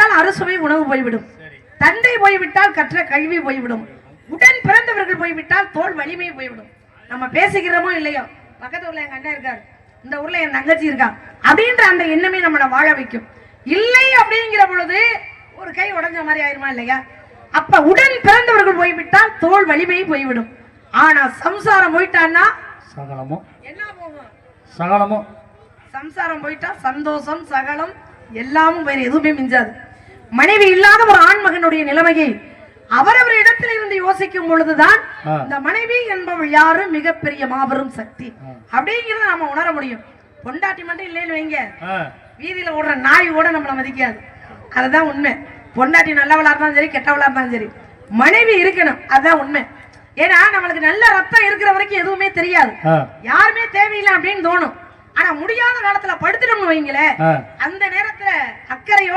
போய்விட்டால் அறுசுவை உணவு போய்விடும், தந்தை போய்விட்டால் கற்ற கல்வி போய்விடும், உடன் பிறந்தவர்கள் போய்விட்டால் தோல் வலிமை போய்விடும். நம்ம பேசிக்கிறோமோ இல்லையோ, பக்கத்து ஊர்ல எங்க அண்ணன் இருக்காரு, இந்த ஊர்ல என் தங்கச்சி இருக்கா அப்படின்ற அந்த எண்ணமே நம்மளை வாழ வைக்கும். இல்லை அப்படிங்கிற பொழுது ஒரு கை உடஞ்ச மாதிரி ஆயிருமா இல்லையா? அப்ப உடன் பிறந்தவர்கள் போய்விட்டால் தோல் வலிமை போய்விடும். ஆனா சம்சாரம் போயிட்டான்னா சகலமோ என்ன போகும்? சகலமோ. சம்சாரம் போயிட்டா சந்தோஷம் சகலம் எல்லாமும் வேற எதுவுமே மிஞ்சாது. மனைவி இல்லாத ஒரு ஆண்மகனுடைய நிலைமையை அவரவர் இடத்துல இருந்து யோசிக்கும் பொழுதுதான் இந்த மனைவி என்பவள் யாரு மிகப்பெரிய மாபெரும் சக்தி அப்படிங்கிறத நாம உணர முடியும். பொண்டாட்டி மட்டும் இல்லைன்னு வைங்க, வீதியில ஓடுற நாய் கூட நம்மளை மதிக்காது. அதுதான் உண்மை. பொண்டாட்டி நல்லவளா இருந்தாலும் சரி கெட்டவளா இருந்தாலும் சரி மனைவி இருக்கணும், அதுதான் உண்மை. ஏன்னா நம்மளுக்கு நல்ல ரத்தம் இருக்கிற வரைக்கும் எதுவுமே தெரியாது, யாருமே தேவையில்லை அப்படின்னு தோணும். ஆனா முடியாத காலத்துல படுத்துட்டோம்னு வைங்களேன், அந்த நேரத்துல அக்கறையோ